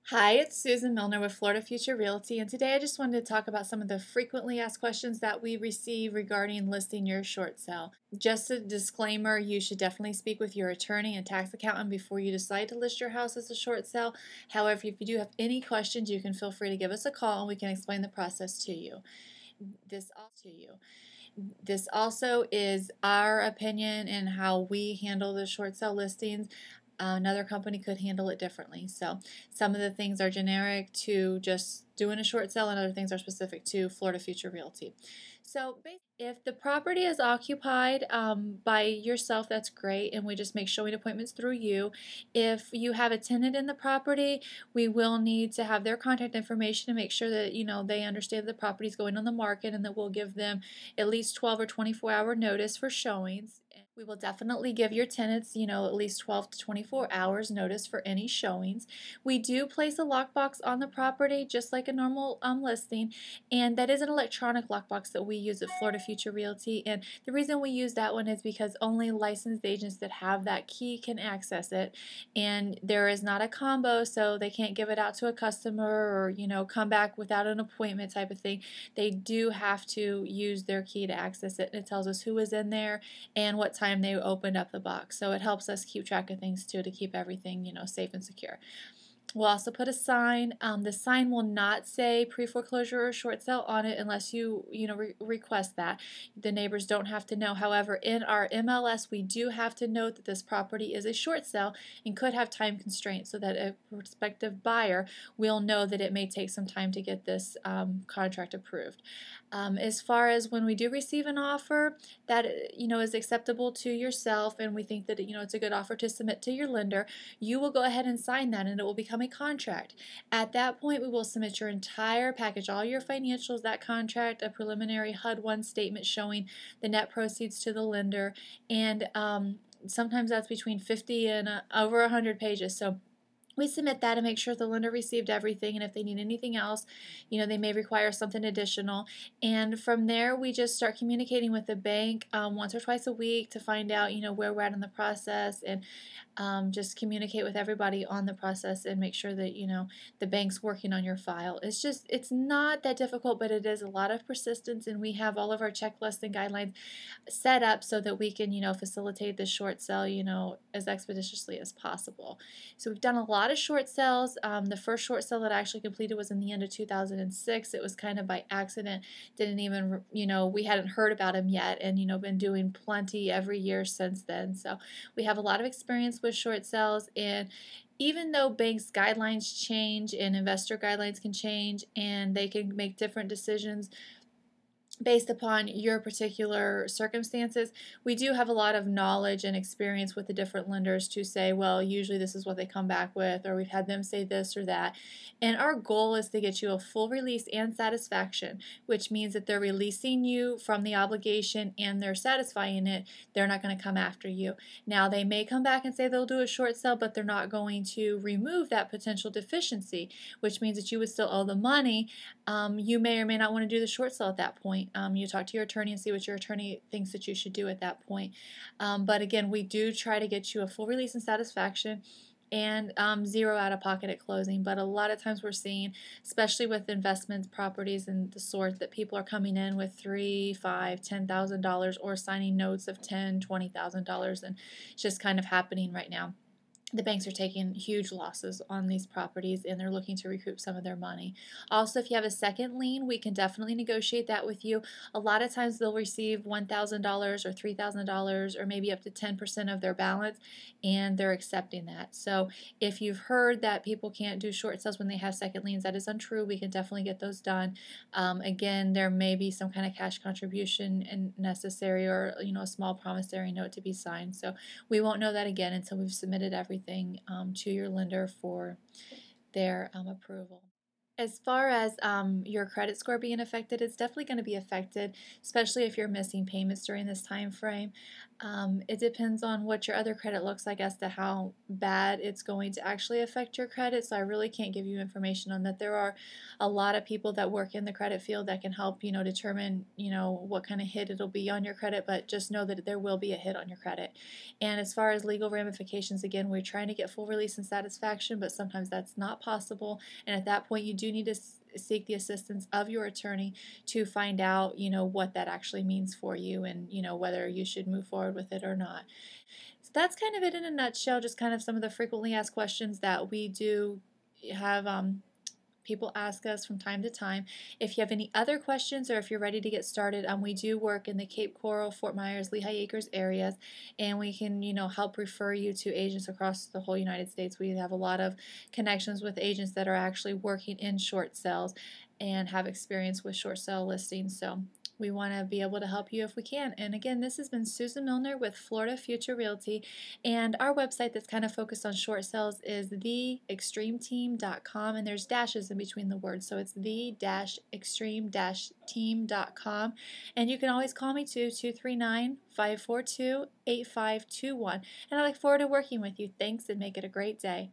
Hi, it's Susan Milner with Florida Future Realty, and today I just wanted to talk about some of the frequently asked questions that we receive regarding listing your short sale. Just a disclaimer, you should definitely speak with your attorney and tax accountant before you decide to list your house as a short sale. However, if you do have any questions, you can feel free to give us a call and we can explain the process to you. This also is our opinion and how we handle the short sale listings. Another company could handle it differently. So some of the things are generic to just doing a short sale and other things are specific to Florida Future Realty. So if the property is occupied by yourself, that's great, and we just make showing appointments through you. If you have a tenant in the property, we will need to have their contact information to make sure that they understand the property is going on the market and that we'll give them at least 12 or 24-hour notice for showings. We will definitely give your tenants, at least 12 to 24 hours notice for any showings. We do place a lockbox on the property just like a normal listing, and that is an electronic lockbox that we use at Florida Future Realty. And the reason we use that one is because only licensed agents that have that key can access it, and there is not a combo, so they can't give it out to a customer or come back without an appointment type of thing. They do have to use their key to access it, and it tells us who is in there and what time they opened up the box. So it helps us keep track of things too, to keep everything safe and secure. We'll also put a sign. The sign will not say pre-foreclosure or short sale on it unless you request that. The neighbors don't have to know. However, in our MLS, we do have to note that this property is a short sale and could have time constraints, so that a prospective buyer will know that it may take some time to get this contract approved. As far as when we do receive an offer that is acceptable to yourself, and we think that it's a good offer to submit to your lender, you will go ahead and sign that, and it will become a contract. At that point, we will submit your entire package, all your financials, that contract, a preliminary HUD-1 statement showing the net proceeds to the lender, and sometimes that's between 50 and over 100 pages. So we submit that and make sure the lender received everything, and if they need anything else, they may require something additional. And from there, we just start communicating with the bank once or twice a week to find out, where we're at in the process, and just communicate with everybody on the process and make sure that, the bank's working on your file. It's not that difficult, but it is a lot of persistence, and we have all of our checklists and guidelines set up so that we can, facilitate the short sale, as expeditiously as possible. So we've done a lot of short sales. The first short sale that I actually completed was in the end of 2006. It was kind of by accident. Didn't even, we hadn't heard about him yet, and, been doing plenty every year since then. So we have a lot of experience with short sales, and even though banks' guidelines change and investor guidelines can change, and they can make different decisions based upon your particular circumstances, we do have a lot of knowledge and experience with the different lenders to say, well, usually this is what they come back with, or we've had them say this or that. And our goal is to get you a full release and satisfaction, which means that they're releasing you from the obligation and they're satisfying it. They're not going to come after you. Now, they may come back and say they'll do a short sale, but they're not going to remove that potential deficiency, which means that you would still owe the money. You may or may not want to do the short sale at that point. You talk to your attorney and see what your attorney thinks that you should do at that point. But again, we do try to get you a full release and satisfaction, and zero out of pocket at closing. But a lot of times we're seeing, especially with investment properties and the sort, that people are coming in with $3,000, $5,000, $10,000 or signing notes of $10,000, $20,000, and it's just kind of happening right now. The banks are taking huge losses on these properties, and they're looking to recoup some of their money. Also, if you have a second lien, we can definitely negotiate that with you. A lot of times they'll receive $1,000 or $3,000 or maybe up to 10% of their balance, and they're accepting that. So if you've heard that people can't do short sales when they have second liens, that is untrue. We can definitely get those done. Again, there may be some kind of cash contribution necessary, or a small promissory note to be signed. So we won't know that again until we've submitted everything to your lender for their approval. As far as your credit score being affected, it's definitely going to be affected, especially if you're missing payments during this time frame. It depends on what your other credit looks like as to how bad it's going to actually affect your credit. So I really can't give you information on that. There are a lot of people that work in the credit field that can help, determine, what kind of hit it'll be on your credit, but just know that there will be a hit on your credit. And as far as legal ramifications, again, we're trying to get full release and satisfaction, but sometimes that's not possible. And at that point, you do need to seek the assistance of your attorney to find out, what that actually means for you and, whether you should move forward with it or not. So that's kind of it in a nutshell, just kind of some of the frequently asked questions that we do have people ask us from time to time. If you have any other questions or if you're ready to get started, we do work in the Cape Coral, Fort Myers, Lehigh Acres areas, and we can, help refer you to agents across the whole United States. We have a lot of connections with agents that are actually working in short sales and have experience with short sale listings. So we want to be able to help you if we can. And again, this has been Susan Milner with Florida Future Realty, and our website that's kind of focused on short sales is theextremeteam.com, and there's dashes in between the words, so it's the-extreme-team.com. And you can always call me too, 239-542-8521. And I look forward to working with you. Thanks, and make it a great day.